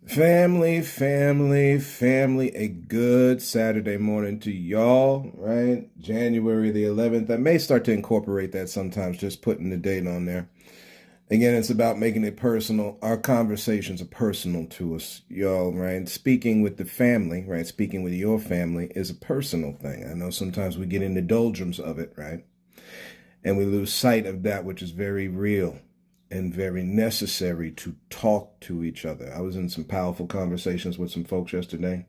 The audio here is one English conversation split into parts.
Family, family, family, a good Saturday morning to y'all, right? January the 11th. I may start to incorporate that sometimes, just putting the date on there. Again, it's about making it personal. Our conversations are personal to us, y'all, right? Speaking with the family, right? Speaking with your family is a personal thing. I know sometimes we get in the doldrums of it, right? And we lose sight of that which is very real and very necessary to talk to each other. I was in some powerful conversations with some folks yesterday,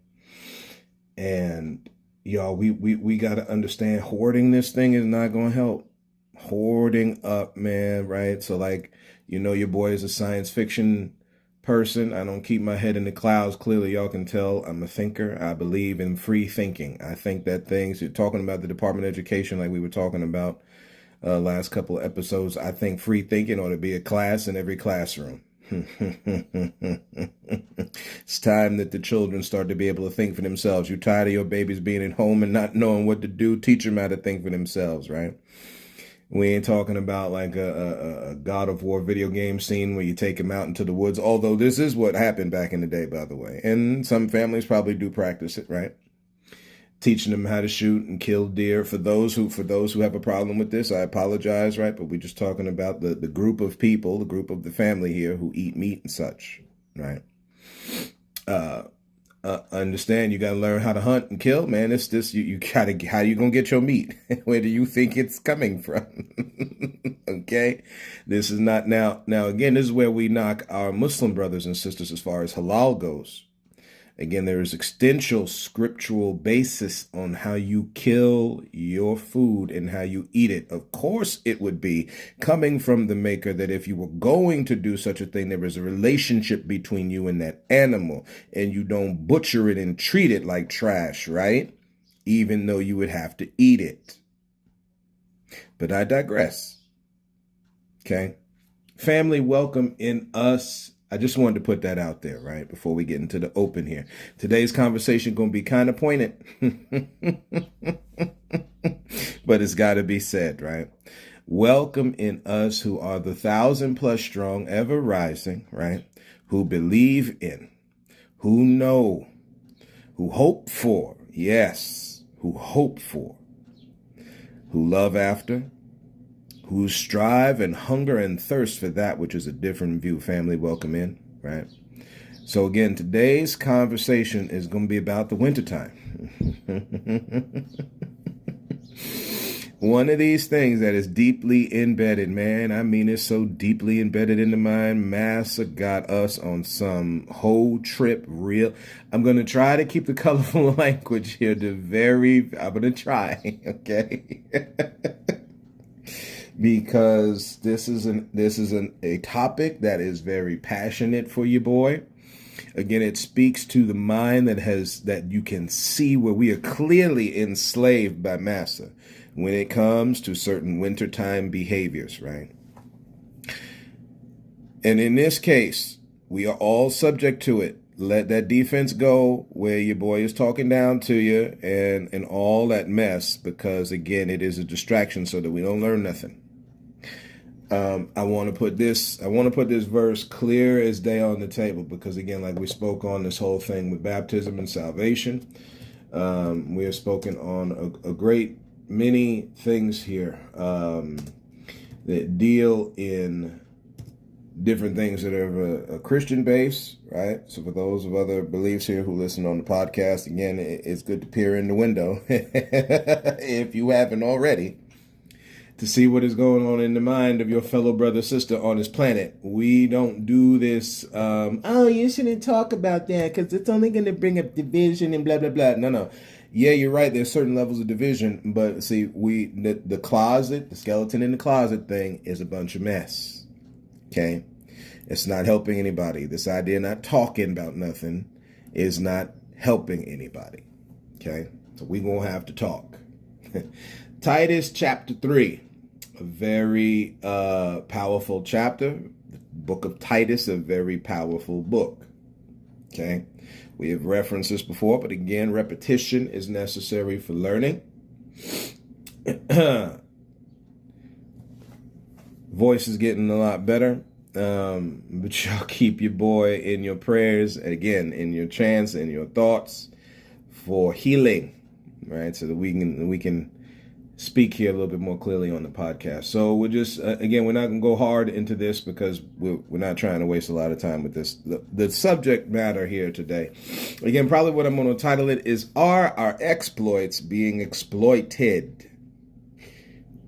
and y'all, we got to understand hoarding this thing is not going to help. Hoarding up, man, right? So, like, your boy is a science fiction person. I don't keep my head in the clouds. Clearly, y'all can tell I'm a thinker. I believe in free thinking. I think that things, you're talking about the Department of Education, like we were talking about last couple of episodes. I think free thinking ought to be a class in every classroom. It's time that the children start to be able to think for themselves. You're tired of your babies being at home and not knowing what to do. Teach them how to think for themselves, right? We ain't talking about like a God of War video game scene where you take them out into the woods. Although this is what happened back in the day, by the way. And some families probably do practice it, right? Teaching them how to shoot and kill deer. For those who have a problem with this, I apologize, right? But we're just talking about the group of people, the group of the family here who eat meat and such, right? Understand you got to learn how to hunt and kill, man. It's this, you gotta, how you gonna get your meat? Where do you think it's coming from? Okay, this is not now again, this is where we knock our Muslim brothers and sisters as far as halal goes. Again, there is extensive scriptural basis on how you kill your food and how you eat it. Of course, it would be coming from the maker that if you were going to do such a thing, there is a relationship between you and that animal, and you don't butcher it and treat it like trash, right? Even though you would have to eat it. But I digress. Okay. Family, welcome in us. I just wanted to put that out there, right, before we get into the open here. Today's conversation going to be kind of pointed, but it's got to be said, right? Welcome in us who are the 1,000+ strong, ever rising, right? Who believe in, who know, who hope for, yes, who hope for, who love after, who strive and hunger and thirst for that which is a different view. Family, welcome in, right? So again, today's conversation is going to be about the wintertime. One of these things that is deeply embedded, man. I mean, it's so deeply embedded in the mind. Massa got us on some whole trip real. I'm going to try to keep the colorful language here I'm going to try, okay? Because this is a topic that is very passionate for you, boy. Again, it speaks to the mind that you can see where we are clearly enslaved by massa when it comes to certain wintertime behaviors, right? And in this case, we are all subject to it. Let that defense go where your boy is talking down to you and all that mess, because again, it is a distraction so that we don't learn nothing. I want to put this verse clear as day on the table, because again, like we spoke on this whole thing with baptism and salvation, we have spoken on a great many things here that deal in different things that are of a Christian base, right? So for those of other beliefs here who listen on the podcast, again, it's good to peer in the window if you haven't already, to see what is going on in the mind of your fellow brother, sister on this planet. We don't do this, oh, you shouldn't talk about that because it's only going to bring up division and blah, blah, blah. No. Yeah, you're right. There's certain levels of division, but see, the closet, the skeleton in the closet thing is a bunch of mess. Okay? It's not helping anybody. This idea of not talking about nothing is not helping anybody. Okay? So we're going to have to talk. Titus chapter 3, a very powerful chapter. The book of Titus, a very powerful book. Okay? We have referenced this before, but again, repetition is necessary for learning. Voice is getting a lot better. But y'all keep your boy in your prayers, and again, in your chants and your thoughts for healing, right? So that we can speak here a little bit more clearly on the podcast. So we're just, again, we're not going to go hard into this because we're not trying to waste a lot of time with this. The subject matter here today, again, probably what I'm going to title it is, are our exploits being exploited?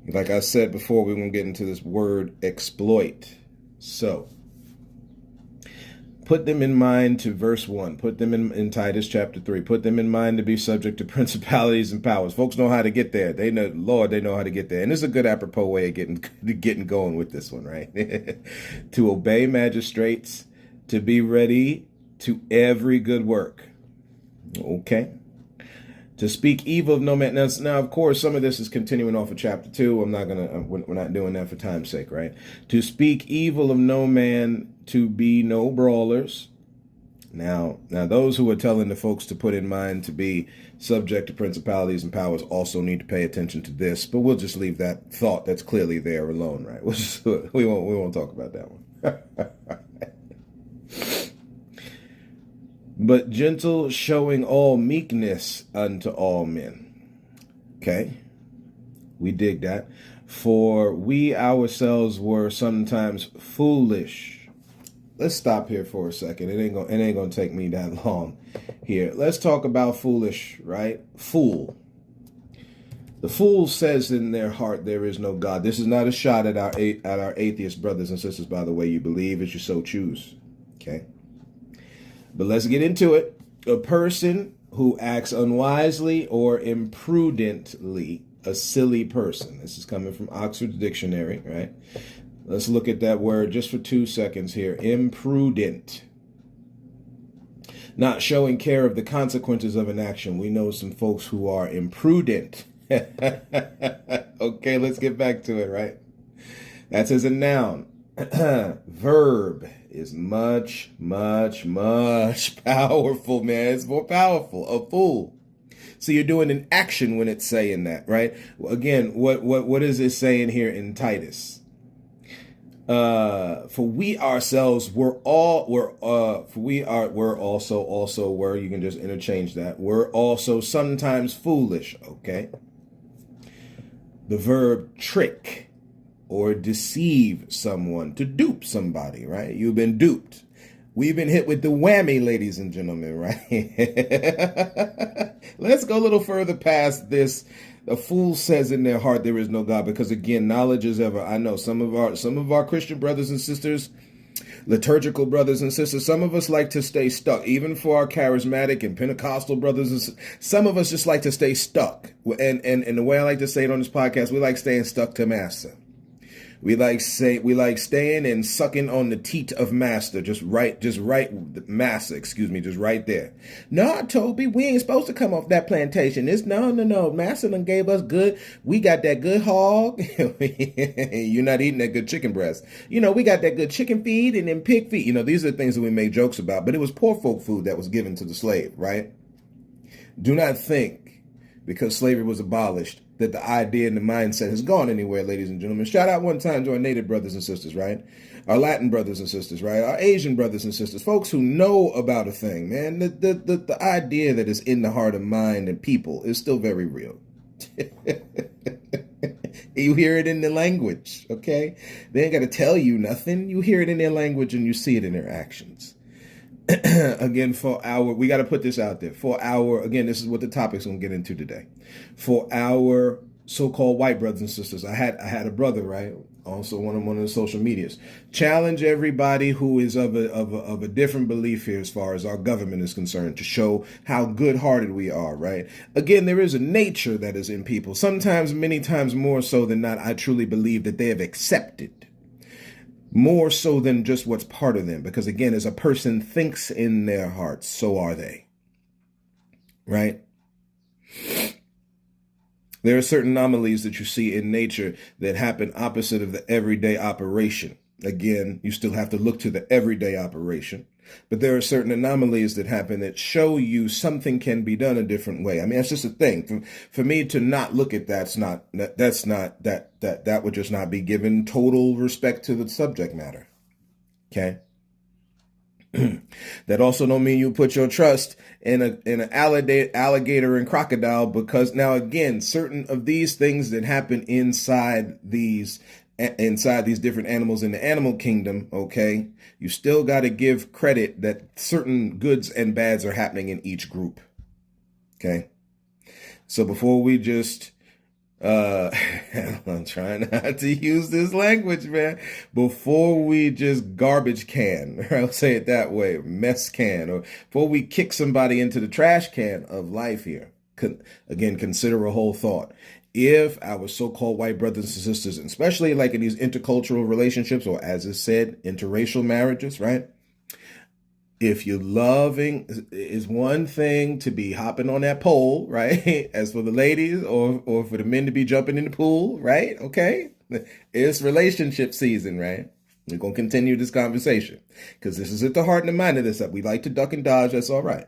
Like I said before, we're going to get into this word exploit. So put them in mind to verse 1. Put them in Titus chapter 3. Put them in mind to be subject to principalities and powers. Folks know how to get there. They know, Lord, they know how to get there. And this is a good apropos way of getting going with this one, right? To obey magistrates, to be ready to every good work. Okay. To speak evil of no man. Now, of course, some of this is continuing off of chapter 2. We're not doing that for time's sake, right? To speak evil of no man, to be no brawlers. Now, those who are telling the folks to put in mind to be subject to principalities and powers also need to pay attention to this. But we'll just leave that thought that's clearly there alone, right? We won't talk about that one. But gentle, showing all meekness unto all men. Okay, we dig that. For we ourselves were sometimes foolish. Let's stop here for a second. It ain't gonna take me that long here. Let's talk about foolish, right? Fool. The fool says in their heart there is no God. This is not a shot at our atheist brothers and sisters, by the way. You believe as you so choose. Okay. But let's get into it. A person who acts unwisely or imprudently, a silly person. This is coming from Oxford Dictionary, right? Let's look at that word just for 2 seconds here. Imprudent. Not showing care of the consequences of an action. We know some folks who are imprudent. Okay, let's get back to it, right? That's as a noun. Verb is much, much, much powerful, man. It's more powerful. A fool. So you're doing an action when it's saying that, right? Again, what is it saying here in Titus? For we ourselves were you can just interchange that. We're also sometimes foolish, okay? The verb trick, or deceive someone, to dupe somebody, right? You've been duped. We've been hit with the whammy, ladies and gentlemen, right? Let's go a little further past this. A fool says in their heart there is no God, because again, knowledge is ever. I know some of our Christian brothers and sisters, liturgical brothers and sisters, some of us like to stay stuck. Even for our charismatic and Pentecostal brothers and sisters, some of us just like to stay stuck. And the way I like to say it on this podcast, we like staying stuck to Master. We like staying and sucking on the teat of Master, just right, Master, just right there. No, Toby, we ain't supposed to come off that plantation. No. Master done gave us good. We got that good hog. You're not eating that good chicken breast. We got that good chicken feed and then pig feed. These are the things that we make jokes about, but it was poor folk food that was given to the slave, right? Do not think because slavery was abolished that the idea and the mindset has gone anywhere, ladies and gentlemen. Shout out one time to our native brothers and sisters, right? Our Latin brothers and sisters, right? Our Asian brothers and sisters, folks who know about a thing, man. The idea that is in the heart of mind and people is still very real. You hear it in the language, okay? They ain't got to tell you nothing. You hear it in their language and you see it in their actions. Again, we got to put this out there. Again, this is what the topic's going to get into today. For our so-called white brothers and sisters, I had a brother, right? Also one of the social medias. Challenge everybody who is of a different belief here as far as our government is concerned to show how good-hearted we are, right? Again, there is a nature that is in people. Sometimes, many times more so than not, I truly believe that they have accepted. More so than just what's part of them. Because again, as a person thinks in their hearts, so are they. Right? There are certain anomalies that you see in nature that happen opposite of the everyday operation. Again, you still have to look to the everyday operation. But there are certain anomalies that happen that show you something can be done a different way. I mean, that's just a thing. For me to not look at that would just not be given total respect to the subject matter. Okay. That also don't mean you put your trust in an alligator and crocodile, because now again, certain of these things that happen inside these different animals in the animal kingdom, okay, you still got to give credit that certain goods and bads are happening in each group. Okay. So before we just I'm trying not to use this language, man. Before we just garbage can, or I'll say it that way, mess can, or before we kick somebody into the trash can of life here, again, consider a whole thought. If our so-called white brothers and sisters, especially like in these intercultural relationships, or as is said, interracial marriages, right? If you're loving, is one thing to be hopping on that pole, right? As for the ladies, or for the men to be jumping in the pool, right? Okay. It's relationship season, right? We're going to continue this conversation because this is at the heart and the mind of this up. We like to duck and dodge. That's all right.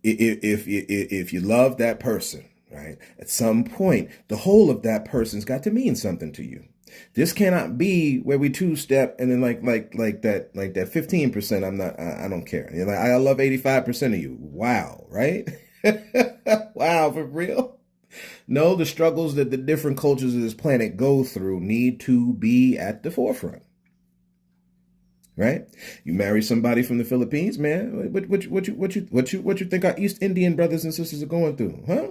If you love that person, right? At some point, the whole of that person's got to mean something to you. This cannot be where we two-step and then like that 15%. I don't care. You're like, I love 85% of you. Wow, right? Wow, for real? No, the struggles that the different cultures of this planet go through need to be at the forefront. Right? You marry somebody from the Philippines, man. What you think our East Indian brothers and sisters are going through, huh?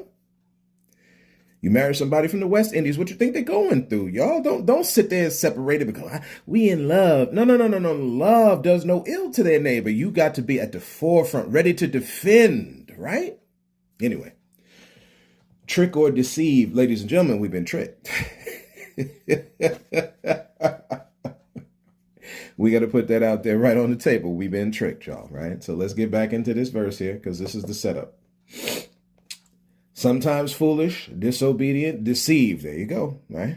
You marry somebody from the West Indies, what you think they're going through? Y'all don't sit there and separate it because we in love. No. Love does no ill to their neighbor. You got to be at the forefront, ready to defend, right? Anyway, trick or deceive, ladies and gentlemen, we've been tricked. We got to put that out there right on the table. We've been tricked, y'all, right? So let's get back into this verse here because this is the setup. Sometimes foolish, disobedient, deceived. There you go, right?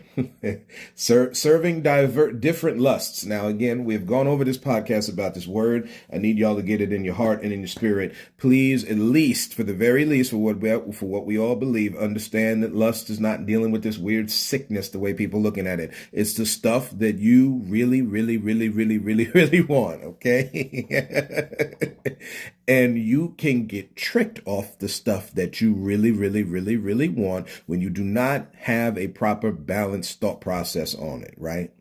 Serving different lusts. Now, again, we've gone over this podcast about this word. I need y'all to get it in your heart and in your spirit. Please, at least, for the very least, for what we all believe, understand that lust is not dealing with this weird sickness the way people looking at it. It's the stuff that you really, really, really, really, really, really want, okay? And you can get tricked off the stuff that you really, really, really, really want when you do not have a proper balanced thought process on it, right?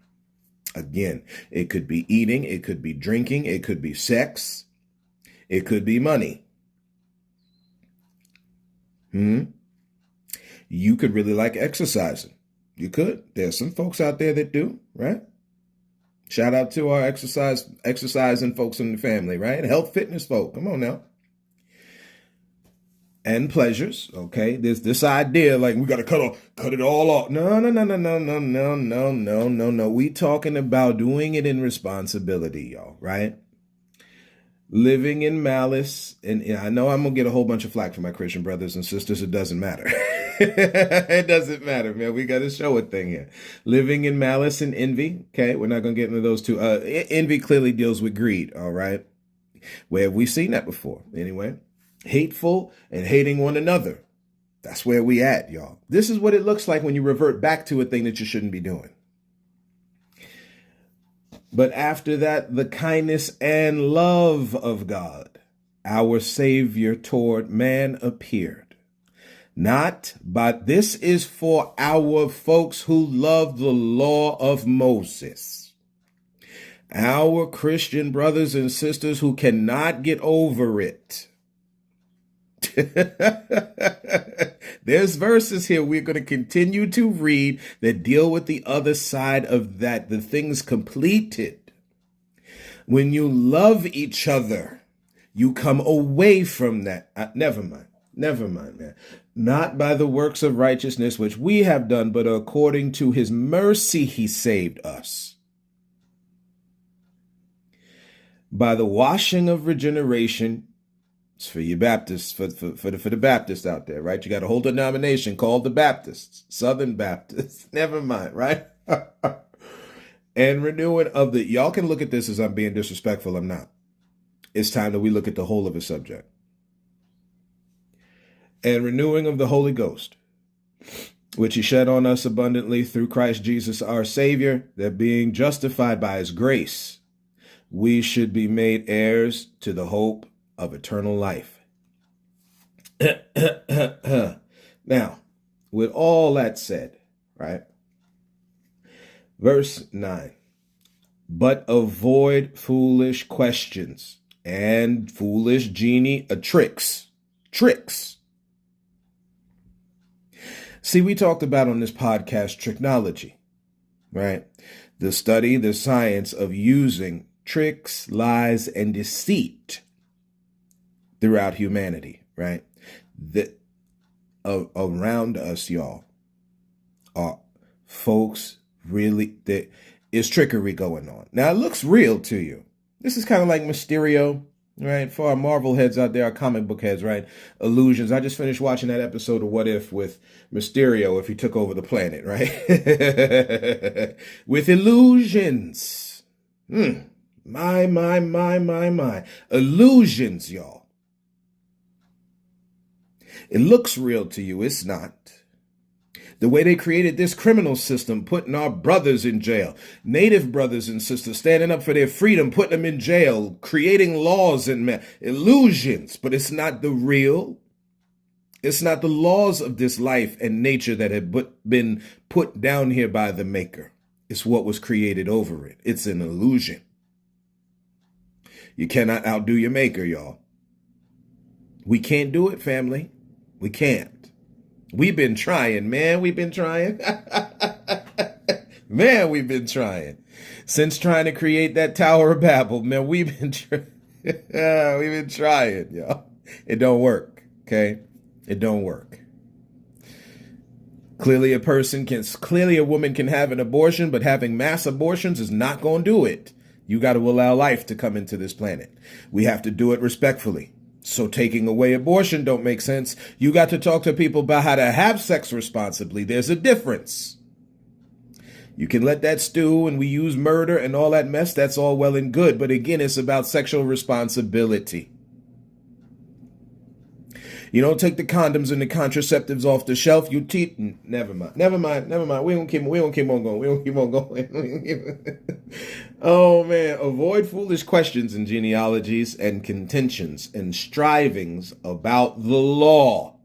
Again, it could be eating, it could be drinking, it could be sex, it could be money. You could really like exercising. You could. There's some folks out there that do, right? Shout out to our exercising folks in the family, right? Health, fitness folk. Come on now. And pleasures, okay? There's this idea like we got to cut it all off. No. We talking about doing it in responsibility, y'all, right? Living in malice. And I know I'm going to get a whole bunch of flack from my Christian brothers and sisters. It doesn't matter. It doesn't matter, man. We got to show a thing here. Living in malice and envy. Okay, we're not going to get into those two. Envy clearly deals with greed, all right? Where have we seen that before? Anyway, hateful and hating one another. That's where we at, y'all. This is what it looks like when you revert back to a thing that you shouldn't be doing. But after that, the kindness and love of God, our Savior toward man appeared. But this is for our folks who love the law of Moses. Our Christian brothers and sisters who cannot get over it. There's verses here we're going to continue to read that deal with the other side of that, the things completed. When you love each other, you come away from that. Never mind, man. Not by the works of righteousness which we have done, but according to his mercy he saved us. By the washing of regeneration. It's for you Baptists, for the Baptists out there, right? You got a whole denomination called the Baptists, Southern Baptists. Never mind, right? And renewing of the, y'all can look at this as I'm being disrespectful. I'm not. It's time that we look at the whole of the subject. And renewing of the Holy Ghost. which he shed on us abundantly through Christ Jesus our Savior, that being justified by his grace, we should be made heirs to the hope of eternal life. Now, with all that said, right? Verse 9, but avoid foolish questions and foolish tricks. See, we talked about on this podcast tricknology, right? The study, the science of using tricks, lies, and deceit throughout humanity, right? Around us, y'all, are folks really, there is trickery going on. Now, it looks real to you. This is kind of like Mysterio, right? For our Marvel heads out there, our comic book heads, right? Illusions. I just finished watching that episode of What If with Mysterio if he took over the planet, right? With illusions. My. Illusions, y'all. It looks real to you. It's not. The way they created this criminal system, putting our brothers in jail, native brothers and sisters standing up for their freedom, putting them in jail, creating laws and illusions, but it's not the real. It's not the laws of this life and nature that have been put down here by the maker. It's what was created over it. It's an illusion. You cannot outdo your maker, y'all. We can't do it, family. We can't. We've been trying, man. We've been trying. Man, we've been trying. Since trying to create that Tower of Babel, man, we've been trying, y'all. It don't work, okay? It don't work. Clearly a woman can have an abortion, but having mass abortions is not going to do it. You got to allow life to come into this planet. We have to do it respectfully. So taking away abortion don't make sense. You got to talk to people about how to have sex responsibly. There's a difference. You can let that stew and we use murder and all that mess. That's all well and good. But again, it's about sexual responsibility. You don't take the condoms and the contraceptives off the shelf. You never mind. We don't keep on going. Oh man, avoid foolish questions and genealogies and contentions and strivings about the law.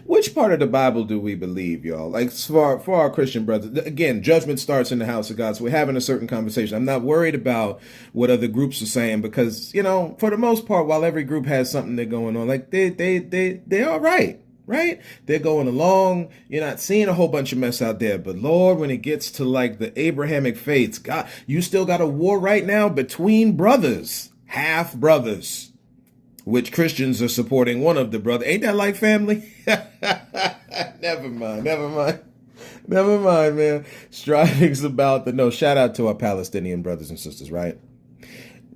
Which part of the Bible do we believe, y'all? Like for our Christian brothers, again, judgment starts in the house of God. So we're having a certain conversation. I'm not worried about what other groups are saying because, for the most part, while every group has something they're going on, like they're all right. Right? They're going along. You're not seeing a whole bunch of mess out there. But Lord, when it gets to like the Abrahamic faiths, God, you still got a war right now between brothers, half brothers, which Christians are supporting one of the brothers. Ain't that like family? Never mind, man. Strivings about shout out to our Palestinian brothers and sisters, right?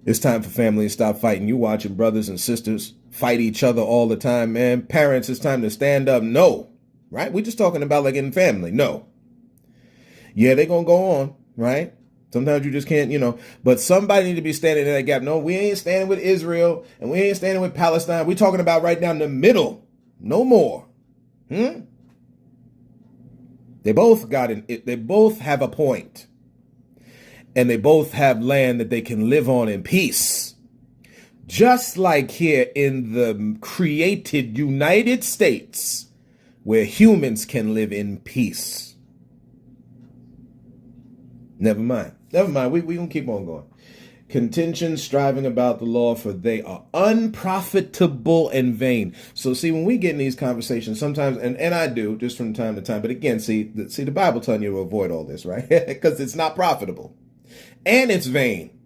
It's time for family to stop fighting. You watching brothers and sisters fight each other all the time, man. Parents, it's time to stand up. No, right? We're just talking about like in family. No. Yeah, they're going to go on, right? Sometimes you just can't, but somebody need to be standing in that gap. No, we ain't standing with Israel and we ain't standing with Palestine. We're talking about right down the middle. No more. They both they both have a point. And they both have land that they can live on in peace. Just like here in the created United States, where humans can live in peace. Never mind. We gonna keep on going. Contention, striving about the law, for they are unprofitable and vain. So see, when we get in these conversations, sometimes, and I do, just from time to time, but again, see the Bible telling you to avoid all this, right? Because it's not profitable. And it's vain.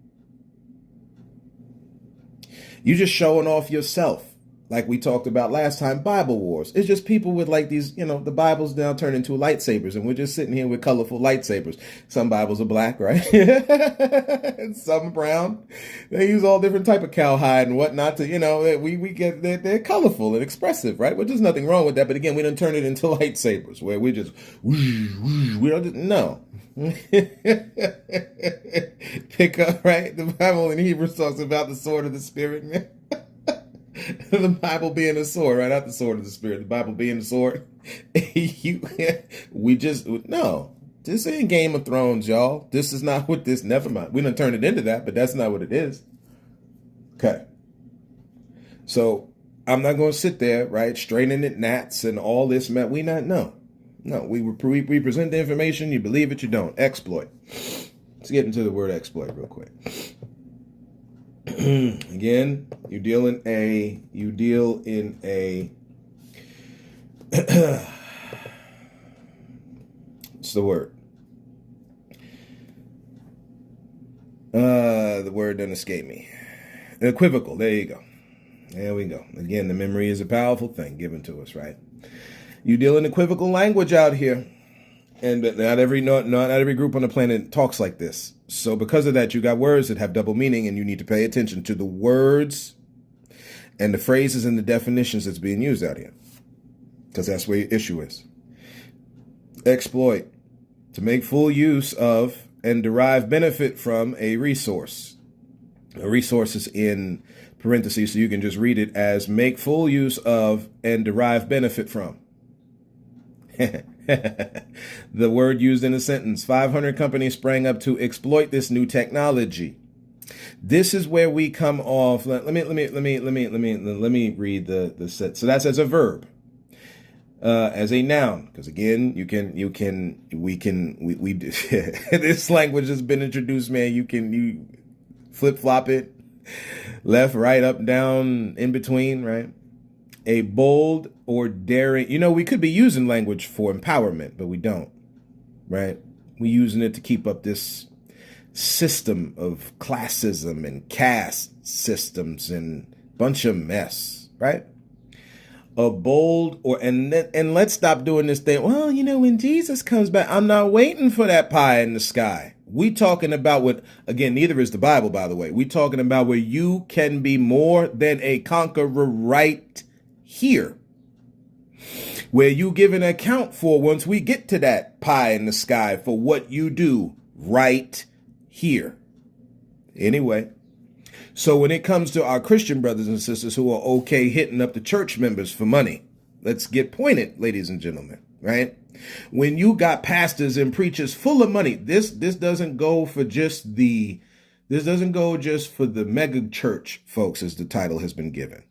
You're just showing off yourself. Like we talked about last time, Bible wars. It's just people with like these, the Bibles now turn into lightsabers. And we're just sitting here with colorful lightsabers. Some Bibles are black, right? And some brown. They use all different type of cowhide and whatnot to, we get, they're colorful and expressive, right? Well, there's nothing wrong with that. But again, we don't turn it into lightsabers where we just, we don't just, no. Pick up, right? The Bible in Hebrews talks about the sword of the Spirit, man. The Bible being a sword, right? Not the sword of the Spirit. The Bible being the sword. you, we just, no. This ain't Game of Thrones, y'all. This is not what this, never mind. We done turned it into that, but that's not what it is. Okay. So I'm not going to sit there, right, straining at gnats and all this. We not, no. No, we present the information. You believe it, you don't. Exploit. Let's get into the word exploit real quick. Again, you deal in a what's the word? The word doesn't escape me. Equivocal. There you go. There we go. Again, the memory is a powerful thing given to us, right? You deal in equivocal language out here. And not every group on the planet talks like this. So because of that, you got words that have double meaning, and you need to pay attention to the words and the phrases and the definitions that's being used out here. Because that's where your issue is. Exploit. To make full use of and derive benefit from a resource. A resource is in parentheses, so you can just read it as make full use of and derive benefit from. The word used in a sentence. 500 companies sprang up to exploit this new technology. This is where we come off. Let me read the set. So that's as a verb. As a noun, because again, we this language has been introduced, man. You flip flop it, left, right, up, down, in between, right? A bold or daring, we could be using language for empowerment, but we don't, right? We're using it to keep up this system of classism and caste systems and bunch of mess, right? A bold and let's stop doing this thing. Well, when Jesus comes back, I'm not waiting for that pie in the sky. We talking about what, again, neither is the Bible, by the way. We talking about where you can be more than a conqueror right here, where you give an account for once we get to that pie in the sky for what you do right here. Anyway, so when it comes to our Christian brothers and sisters who are okay hitting up the church members for money, let's get pointed, ladies and gentlemen, right? When you got pastors and preachers full of money, this doesn't go for just the mega church folks, as the title has been given.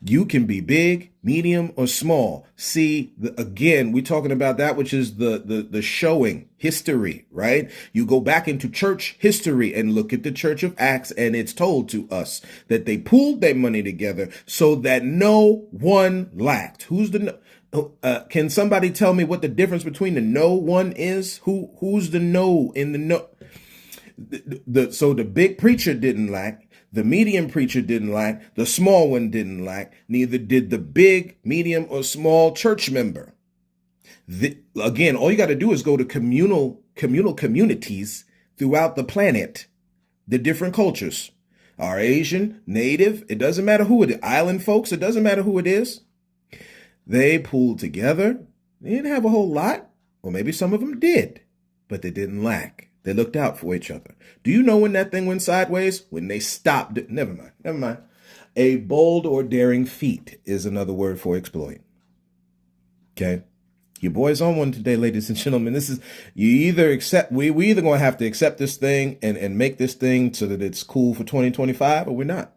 You can be big, medium, or small. See, again, we're talking about that which is the showing history, right? You go back into church history and look at the Church of Acts, and it's told to us that they pooled their money together so that no one lacked. Can somebody tell me what the difference between the no one is? Who's the no in the no? So the big preacher didn't lack. The medium preacher didn't lack. The small one didn't lack. Neither did the big, medium, or small church member. Again, all you got to do is go to communal communities throughout the planet. The different cultures are Asian, Native. It doesn't matter who it is. Island folks. It doesn't matter who it is. They pulled together. They didn't have a whole lot. Or maybe some of them did, but they didn't lack. They looked out for each other. Do you know when that thing went sideways? When they stopped. Never mind. A bold or daring feat is another word for exploit. Okay. Your boy's on one today, ladies and gentlemen. We either going to have to accept this thing and make this thing so that it's cool for 2025, or we're not.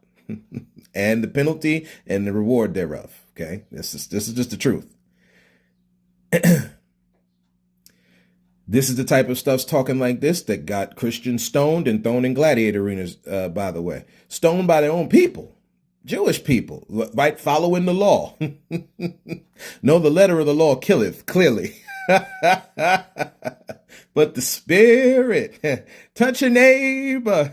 And the penalty and the reward thereof. Okay. This is just the truth. This is the type of stuff's talking like this that got Christians stoned and thrown in gladiator arenas, by the way. Stoned by their own people, Jewish people, right? Following the law. No, the letter of the law killeth, clearly. But the Spirit, touch your neighbor.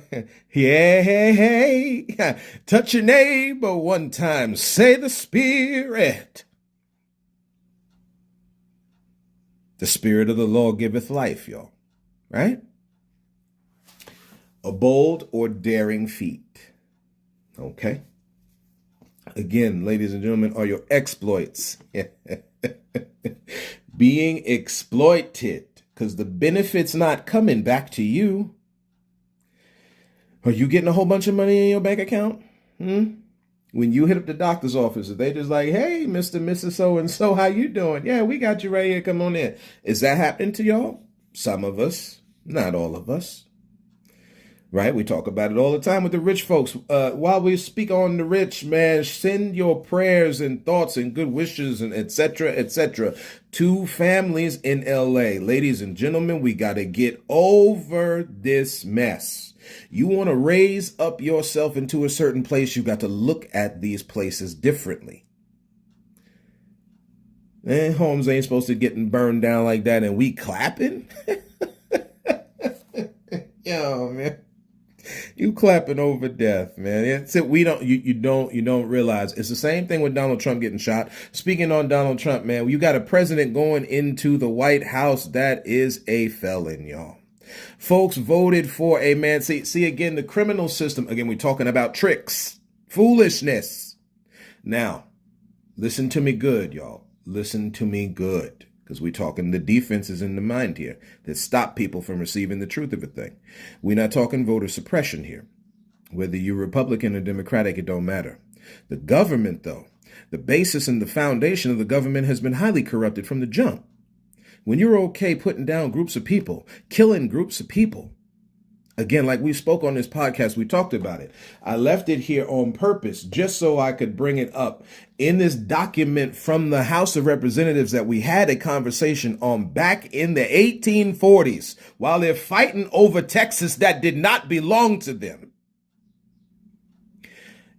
Yeah, touch your neighbor one time. Say the Spirit. The Spirit of the law giveth life, y'all. Right? A bold or daring feat. Okay. Again, ladies and gentlemen, are your exploits. Being exploited because the benefit's not coming back to you. Are you getting a whole bunch of money in your bank account? When you hit up the doctor's office, they just like, hey, Mr. Mrs. So-and-so, how you doing? Yeah, we got you right here. Come on in. Is that happening to y'all? Some of us, not all of us. Right? We talk about it all the time with the rich folks. While we speak on the rich, man, send your prayers and thoughts and good wishes and etc. to families in LA. Ladies and gentlemen, we got to get over this mess. You want to raise up yourself into a certain place, you got to look at these places differently. And homes ain't supposed to get burned down like that, and we clapping? Yo, man. You clapping over death, man. It's it. You don't realize it's the same thing with Donald Trump getting shot. Speaking on Donald Trump, man, you got a president going into the White House that is a felon, y'all. Folks voted for a man. See again, the criminal system. Again, we're talking about tricks, foolishness. Now, listen to me good, y'all. Listen to me good. Because we're talking the defenses in the mind here that stop people from receiving the truth of a thing. We're not talking voter suppression here. Whether you're Republican or Democratic, it don't matter. The government, though, the basis and the foundation of the government has been highly corrupted from the jump. When you're okay putting down groups of people, killing groups of people, again, like we spoke on this podcast, we talked about it. I left it here on purpose just so I could bring it up. In this document from the House of Representatives that we had a conversation on back in the 1840s while they're fighting over Texas that did not belong to them.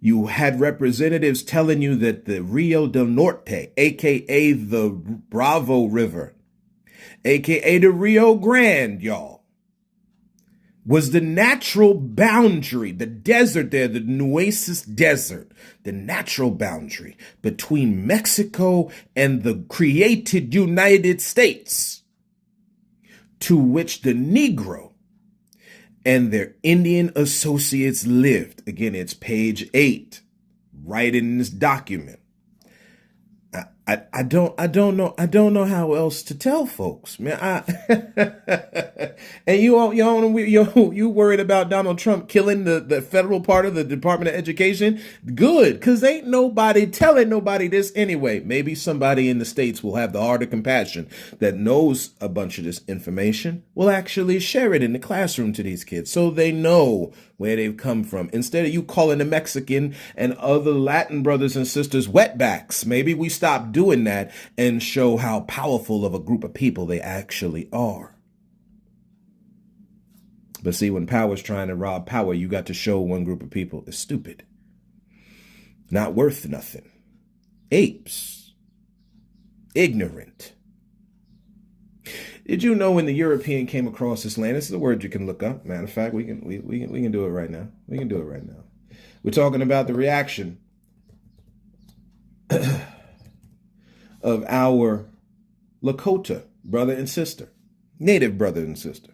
You had representatives telling you that the Rio del Norte, aka the Bravo River, aka the Rio Grande, y'all, was the natural boundary, the desert there, the Nueces Desert, the natural boundary between Mexico and the created United States, to which the Negro and their Indian associates lived. Again, it's page 8, right in this document. I don't know how else to tell folks, man. And you worried about Donald Trump killing the federal part of the Department of Education? Good, because ain't nobody telling nobody this anyway. Maybe somebody in the States will have the heart of compassion that knows a bunch of this information, will actually share it in the classroom to these kids so they know where they've come from. Instead of you calling the Mexican and other Latin brothers and sisters wetbacks, maybe we stop doing that and show how powerful of a group of people they actually are. But see, when power's trying to rob power, you got to show one group of people is stupid, not worth nothing, apes, ignorant. Did you know when the European came across this land? This is a word you can look up. Matter of fact, we can do it right now. We can do it right now. We're talking about the reaction of our Lakota brother and sister, native brother and sister,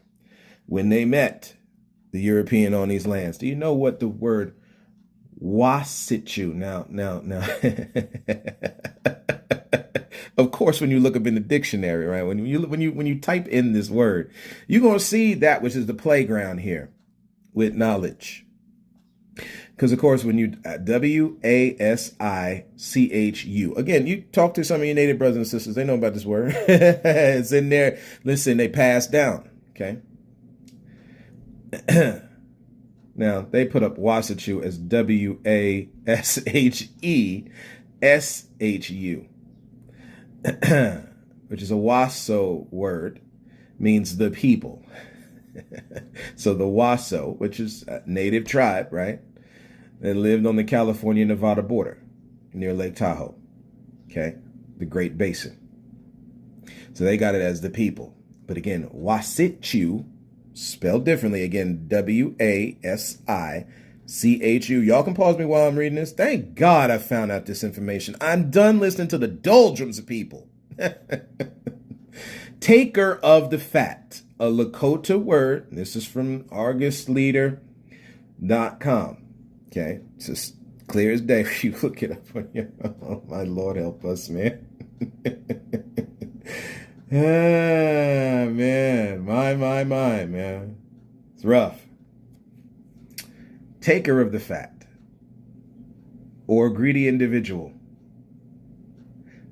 when they met the European on these lands. Do you know what the word Wasatchu? Now. Of course, when you look up in the dictionary, right? When you type in this word, you're gonna see that which is the playground here with knowledge. Because of course, when you WASICHU, again, you talk to some of your native brothers and sisters, they know about this word. It's in there. Listen, they passed down. Okay. Now they put up Wasatchu as WASHESHU. Which is a Waso word, means the people. So the Waso, which is a native tribe, right? They lived on the California-Nevada border near Lake Tahoe, okay? The Great Basin. So they got it as the people. But again, Wasatchu, spelled differently, again, WASICHU. Y'all can pause me while I'm reading this. Thank God I found out this information. I'm done listening to the doldrums of people. Taker of the fat, a Lakota word. This is from ArgusLeader.com. Okay, it's just clear as day if you look it up on your. Oh, my Lord, help us, man. Man, my, man. It's rough. Taker of the fat. or greedy individual.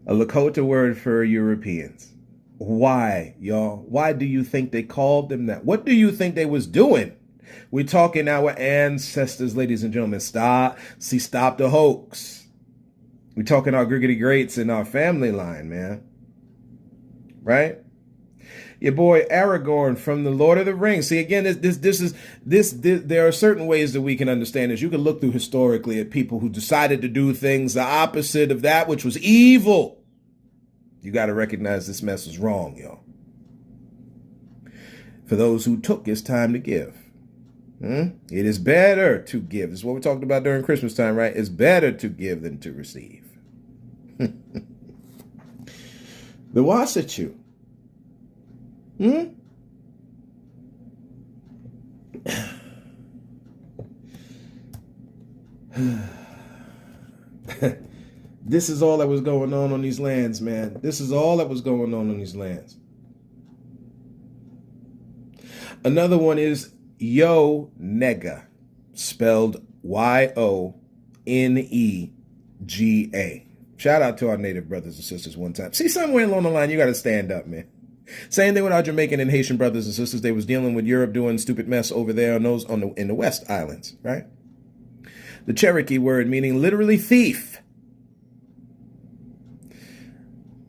A Lakota word for Europeans. Why, y'all? Why do you think they called them that? What do you think they was doing? We're talking our ancestors, ladies and gentlemen. Stop the hoax. We're talking our griggity greats in our family line, man. Right? Your boy Aragorn from the Lord of the Rings. See, again, this. There are certain ways that we can understand this. You can look through historically at people who decided to do things the opposite of that which was evil. You got to recognize this mess was wrong, y'all. For those who took, it's time to give. It is better to give. This is what we talked about during Christmas time, right? It's better to give than to receive. The Wasatch. This is all that was going on these lands, man. This is all that was going on these lands. Another one is Yonega, spelled Yonega. Shout out to our native brothers and sisters one time. See, somewhere along the line, you got to stand up, man. Same thing with our Jamaican and Haitian brothers and sisters. They was dealing with Europe doing stupid mess over there in the West Islands, right? The Cherokee word meaning literally thief.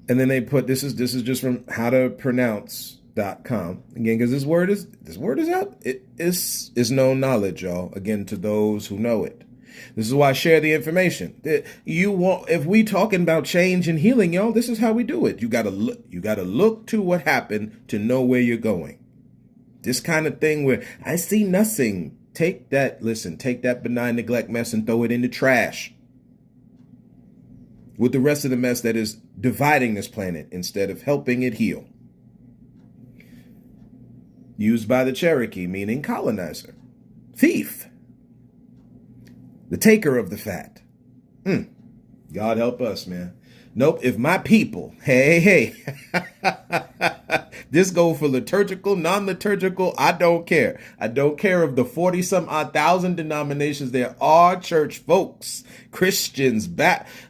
And then they put, this is just from howtopronounce.com. Again, because this word is out. It is known knowledge, y'all. Again, to those who know it. This is why I share the information. If we talking about change and healing, y'all, this is how we do it. You gotta look to what happened to know where you're going. This kind of thing where I see nothing. Take that benign neglect mess and throw it in the trash with the rest of the mess that is dividing this planet instead of helping it heal. Used by the Cherokee, meaning colonizer. Thief. The taker of the fat. God help us, man. Nope, if my people, hey. This go for liturgical, non-liturgical, I don't care. I don't care of the 40-some-odd thousand denominations there are, church folks, Christians,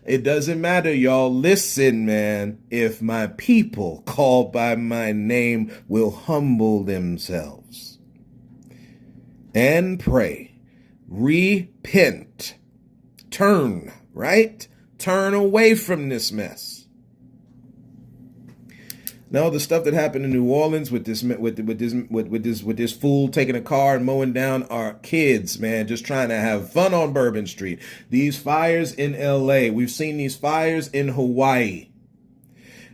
it doesn't matter, y'all. Listen, man. If my people called by my name will humble themselves and pray, repent, turn, right? Turn away from this mess. Now, the stuff that happened in New Orleans with this fool taking a car and mowing down our kids, man, just trying to have fun on Bourbon Street. These fires in LA. We've seen these fires in Hawaii.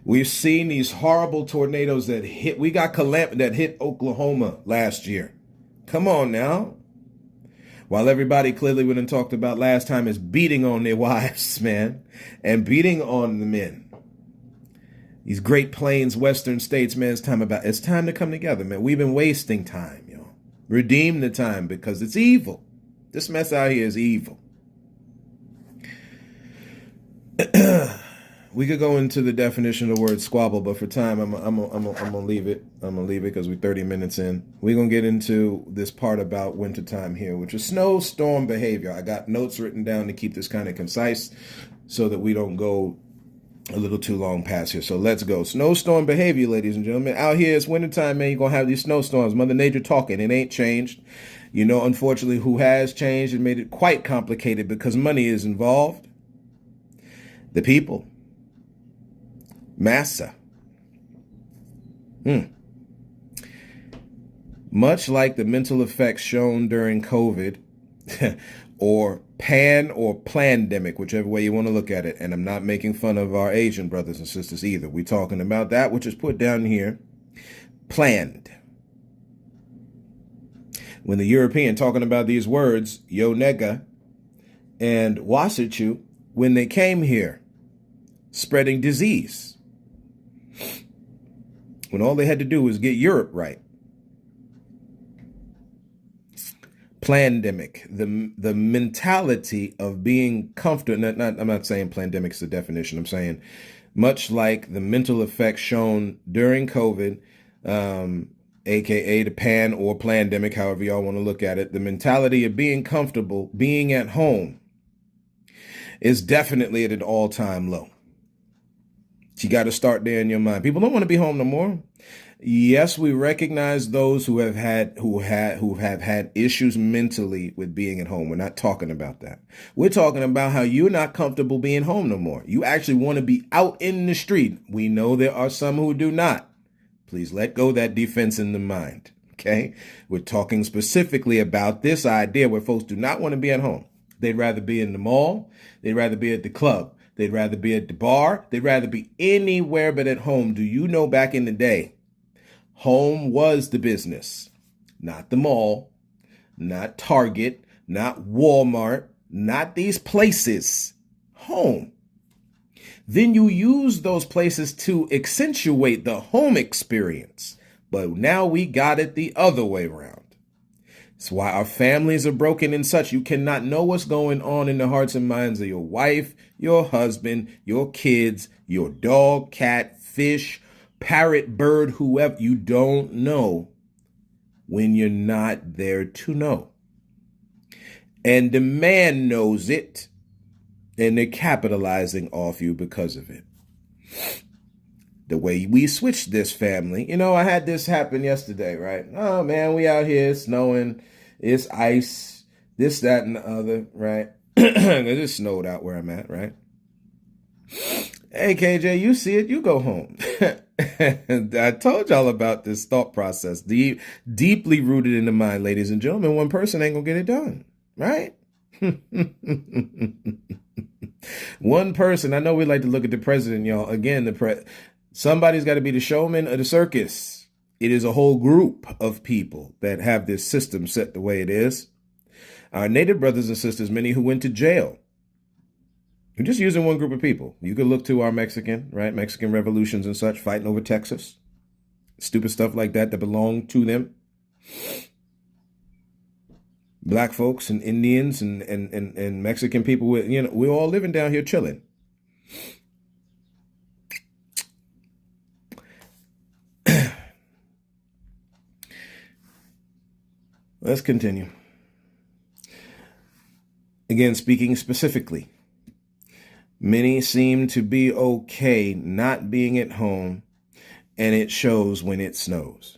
We've seen these horrible tornadoes that hit Oklahoma last year. Come on now. While everybody clearly went and talked about last time is beating on their wives, man, and beating on the men. These Great Plains, Western states, man, it's time to come together, man. We've been wasting time, y'all. Redeem the time because it's evil. This mess out here is evil. We could go into the definition of the word squabble, but for time, I'm gonna leave it. I'm gonna leave it because we're 30 minutes in. We're gonna get into this part about wintertime here, which is snowstorm behavior. I got notes written down to keep this kind of concise so that we don't go a little too long past here. So let's go. Snowstorm behavior, ladies and gentlemen. Out here, it's wintertime, man. You're going to have these snowstorms. Mother Nature talking. It ain't changed. You know, unfortunately, who has changed and made it quite complicated because money is involved? The people. Massa. Much like the mental effects shown during COVID or pandemic, whichever way you want to look at it. And I'm not making fun of our Asian brothers and sisters either. We're talking about that which is put down here, planned. When the European talking about these words, Yonega and Wasatch, when they came here, spreading disease. When all they had to do was get Europe right. Plandemic, the mentality of being comfortable. I'm not saying plandemic is the definition. I'm saying much like the mental effects shown during COVID, aka the pan or plandemic, however y'all want to look at it, the mentality of being comfortable, being at home, is definitely at an all-time low. You got to start there in your mind. People don't want to be home no more. Yes, we recognize those who have had issues mentally with being at home. We're not talking about that. We're talking about how you're not comfortable being home no more. You actually want to be out in the street. We know there are some who do not. Please let go of that defense in the mind. Okay? We're talking specifically about this idea where folks do not want to be at home. They'd rather be in the mall. They'd rather be at the club. They'd rather be at the bar. They'd rather be anywhere but at home. Do you know back in the day, home was the business, not the mall, not Target, not Walmart, not these places. Home. Then you use those places to accentuate the home experience. But now we got it the other way around. It's why our families are broken and such. You cannot know what's going on in the hearts and minds of your wife, your husband, your kids, your dog, cat, fish, parrot, bird, whoever. You don't know when you're not there to know. And the man knows it, and they're capitalizing off you because of it. The way we switched this family, I had this happen yesterday, right? Oh man, we out here, it's snowing, it's ice, this, that, and the other, right? It just snowed out where I'm at, right? Hey, KJ, you see it, you go home. I told y'all about this thought process, deeply rooted in the mind, ladies and gentlemen. One person ain't gonna get it done, right? One person. I know we like to look at the president, y'all. Again, somebody's got to be the showman of the circus. It is a whole group of people that have this system set the way it is. Our Native brothers and sisters, many who went to jail. We're just using one group of people. You could look to our Mexican revolutions and such, fighting over Texas. Stupid stuff like that belonged to them. Black folks and Indians and Mexican people, we're all living down here chilling. Let's continue. Again, speaking specifically, many seem to be okay not being at home, and it shows when it snows.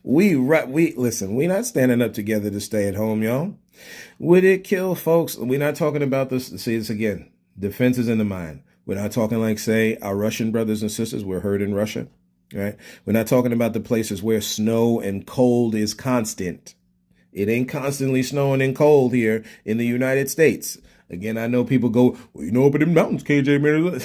Listen, we're not standing up together to stay at home, y'all. Would it kill folks? We're not talking about this. See, this again, defense is in the mind. We're not talking like, say, our Russian brothers and sisters were hurt in Russia, right? We're not talking about the places where snow and cold is constant. It ain't constantly snowing and cold here in the United States. Again, I know people go, well, up in the mountains, KJ, man.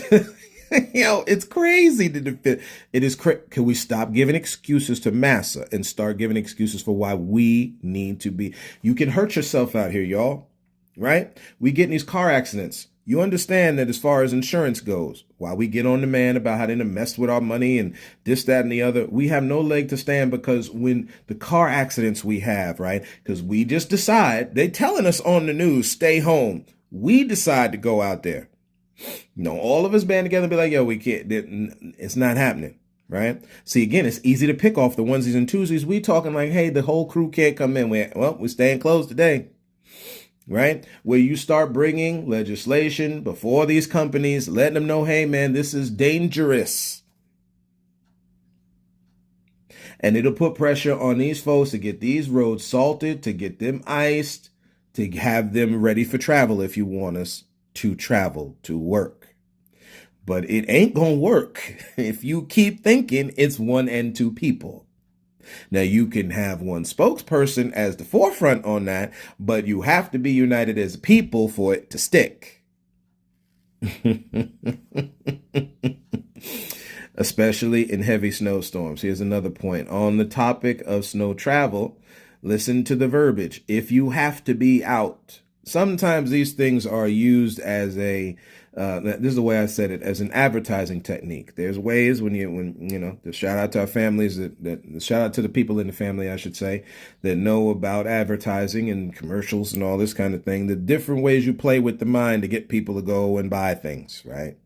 It's crazy to defend. It is crazy. Can we stop giving excuses to massa and start giving excuses for why we need to be? You can hurt yourself out here, y'all, right? We get in these car accidents. You understand that as far as insurance goes, while we get on the man about how they messed with our money and this, that, and the other, we have no leg to stand because when the car accidents we have, right? Because we just decide, they telling us on the news, stay home. We decide to go out there. All of us band together and be like, yo, we can't, it's not happening, right? See, again, it's easy to pick off the onesies and twosies. We talking like, hey, the whole crew can't come in. We're staying closed today, right? Where you start bringing legislation before these companies, letting them know, hey, man, this is dangerous. And it'll put pressure on these folks to get these roads salted, to get them iced, to have them ready for travel if you want us to travel to work. But it ain't gonna work if you keep thinking it's one and two people. Now, you can have one spokesperson as the forefront on that, but you have to be united as a people for it to stick. Especially in heavy snowstorms. Here's another point. On the topic of snow travel, listen to the verbiage. If you have to be out. Sometimes these things are used as this is the way I said it, as an advertising technique. There's ways the shout out to our families, the shout out to the people in the family, I should say, that know about advertising and commercials and all this kind of thing. The different ways you play with the mind to get people to go and buy things, right?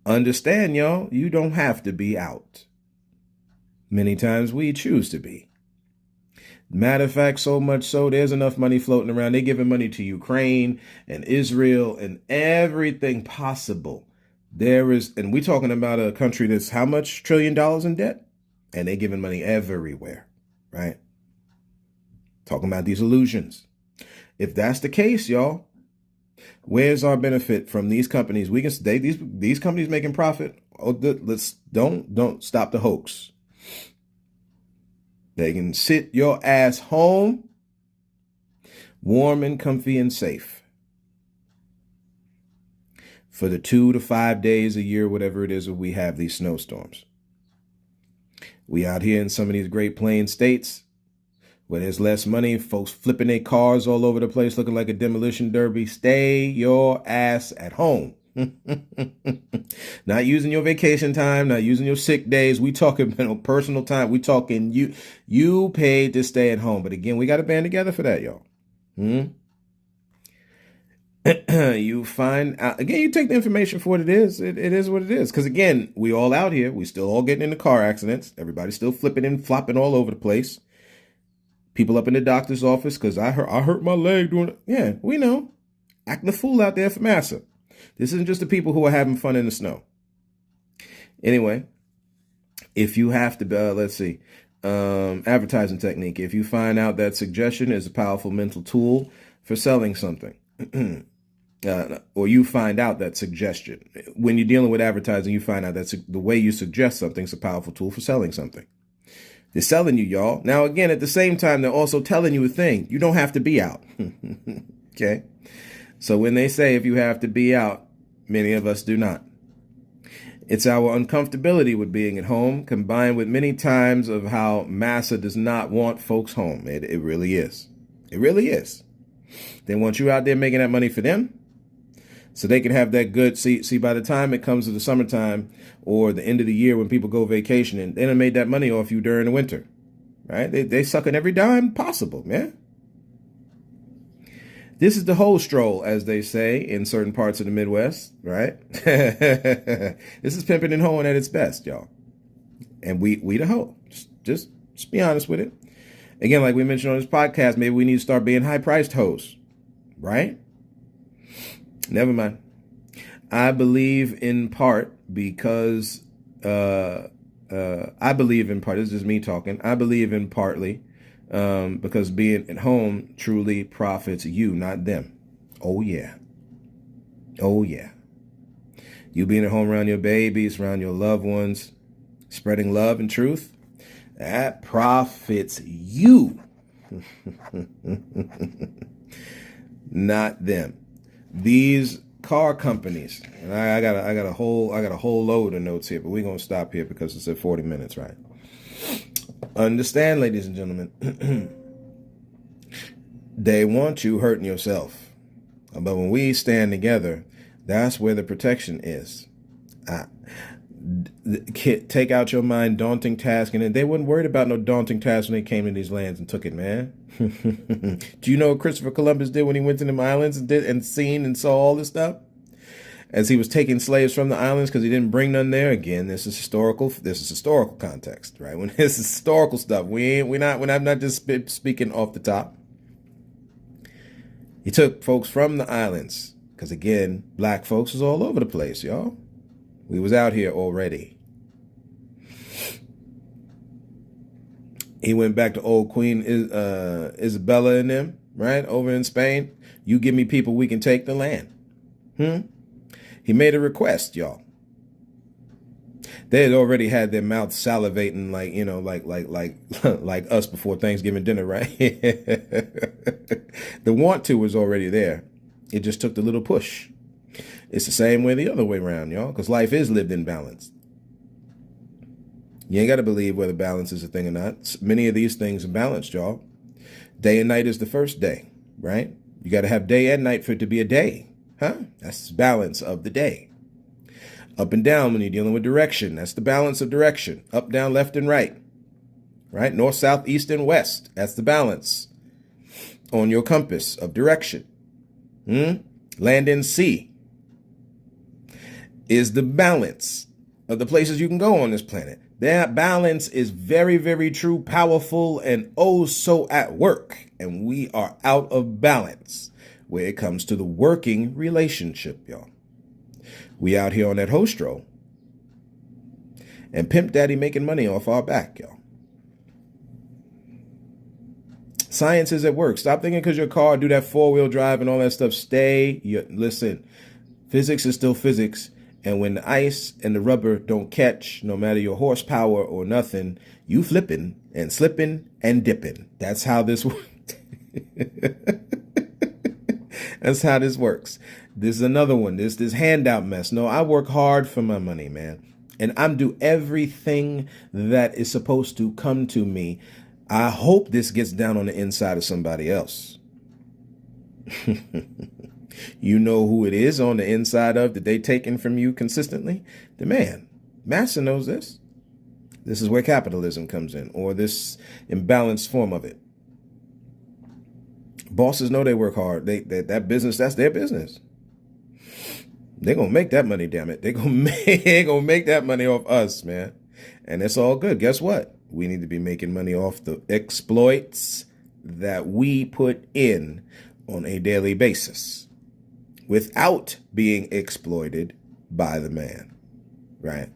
Understand, y'all, you don't have to be out. Many times we choose to be. Matter of fact, so much so, there's enough money floating around. They're giving money to Ukraine and Israel and everything possible. There is, and we're talking about a country that's how much $1 trillion in debt? And they're giving money everywhere, right? Talking about these illusions. If that's the case, y'all, where's our benefit from these companies? We can stay these companies making profit. Oh, let's don't stop the hoax. They can sit your ass home, warm and comfy and safe for the 2 to 5 days a year, whatever it is, that we have these snowstorms. We out here in some of these Great Plains states where there's less money, folks flipping their cars all over the place, looking like a demolition derby. Stay your ass at home. Not using your vacation time, not using your sick days. We talking personal time. We talking you paid to stay at home. But again, we got to band together for that, y'all. You find out, again, you take the information for what it is. It is what it is. Because again, we all out here. We still all getting into car accidents. Everybody's still flipping and flopping all over the place. People up in the doctor's office because I hurt my leg doing it. Yeah, we know. Acting a fool out there for massa. This isn't just the people who are having fun in the snow. Anyway, if you have to, let's see, advertising technique. If you find out that suggestion is a powerful mental tool for selling something, or you find out that suggestion, when you're dealing with advertising, you find out that the way you suggest something is a powerful tool for selling something. They're selling you, y'all. Now, again, at the same time, they're also telling you a thing. You don't have to be out. Okay. So when they say if you have to be out, many of us do not. It's our uncomfortability with being at home combined with many times of how massa does not want folks home. It really is. It really is. They want you out there making that money for them so they can have that good. See, by the time it comes to the summertime or the end of the year when people go vacationing, they done made that money off you during the winter, right? They sucking every dime possible, man. This is the whole stroll, as they say in certain parts of the Midwest, right? This is pimping and hoeing at its best, y'all. And we the hoe. Just be honest with it. Again, like we mentioned on this podcast, maybe we need to start being high-priced hoes, right? Never mind. I believe in part because I believe in part. This is just me talking. I believe in partly. Because being at home truly profits you, not them. Oh, yeah. Oh, yeah. You being at home around your babies, around your loved ones, spreading love and truth, that profits you, not them. These car companies, and I got a whole load of notes here, but we're gonna stop here because it's at 40 minutes, right? Understand, ladies and gentlemen, they want you hurting yourself. But when we stand together, that's where the protection is. Take out your mind daunting task, and they wasn't worried about no daunting task when they came to these lands and took it, man. Do you know what Christopher Columbus did when he went to them islands and seen and saw all this stuff? As he was taking slaves from the islands because he didn't bring none there. Again, this is historical context, right? When this is historical stuff, we're not just speaking off the top. He took folks from the islands because, again, black folks was all over the place, y'all. We was out here already. He went back to old Queen Isabella and them, right, over in Spain. You give me people, we can take the land. He made a request, y'all. They had already had their mouths salivating like us before Thanksgiving dinner, right? The want to was already there. It just took the little push. It's the same way the other way around, y'all, because life is lived in balance. You ain't got to believe whether balance is a thing or not. Many of these things are balanced, y'all. Day and night is the first day, right? You got to have day and night for it to be a day. That's the balance of the day. Up and down when you're dealing with direction. That's the balance of direction. Up, down, left, and right. Right? North, south, east, and west. That's the balance on your compass of direction. Land and sea is the balance of the places you can go on this planet. That balance is very, very true, powerful, and oh so at work. And we are out of balance when it comes to the working relationship, y'all. We out here on that hostro. And Pimp Daddy making money off our back, y'all. Science is at work. Stop thinking because your car do that 4-wheel drive and all that stuff. Listen, physics is still physics. And when the ice and the rubber don't catch, no matter your horsepower or nothing, you flipping and slipping and dipping. That's how this works. That's how this works. This is another one. This handout mess. No, I work hard for my money, man. And I'm do everything that is supposed to come to me. I hope this gets down on the inside of somebody else. You know who it is on the inside of that they taking from you consistently? The man. Master knows this. This is where capitalism comes in, or this imbalanced form of it. Bosses know they work hard. That business, that's their business. They're going to make that money, damn it. They're going to make that money off us, man. And it's all good. Guess what? We need to be making money off the exploits that we put in on a daily basis without being exploited by the man, right?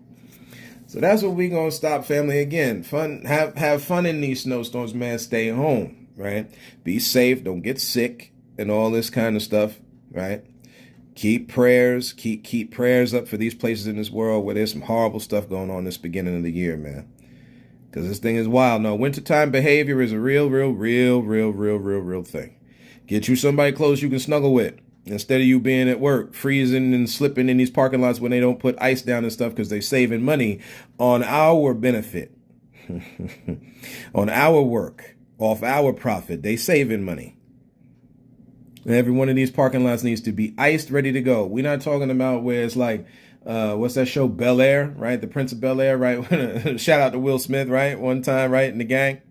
So that's what we're going to stop, family. Again, fun, have fun in these snowstorms, man. Stay home, right? Be safe. Don't get sick and all this kind of stuff, right? Keep prayers up for these places in this world where there's some horrible stuff going on this beginning of the year, man. Because this thing is wild. No, wintertime behavior is a real thing. Get you somebody close you can snuggle with. Instead of you being at work, freezing and slipping in these parking lots when they don't put ice down and stuff because they're saving money on our benefit, on our work, off our profit. They saving money. And every one of these parking lots needs to be iced, ready to go. We're not talking about where it's like, what's that show, Bel Air, right? The Prince of Bel Air, right? Shout out to Will Smith, right? One time, right? In the gang.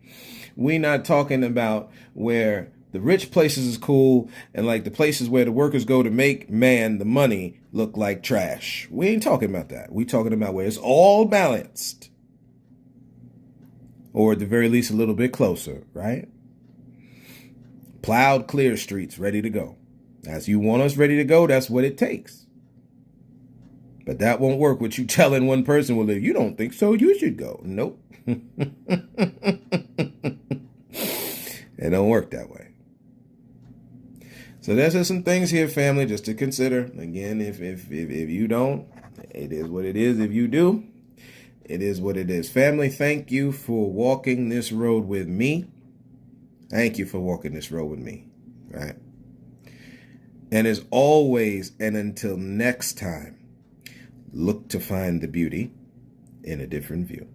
We're not talking about where the rich places is cool and like the places where the workers go to make, man, the money look like trash. We ain't talking about that. We talking about where it's all balanced. Or at the very least a little bit closer, right? Plowed clear streets ready to go. As you want us ready to go, that's what it takes. But that won't work with you telling one person, well, if you don't think so, you should go. Nope. It don't work that way. So there's just some things here, family, just to consider. Again, if you don't, it is what it is. If you do, it is what it is. Family, thank you for walking this road with me. Thank you for walking this road with me, right? And as always, and until next time, look to find the beauty in a different view.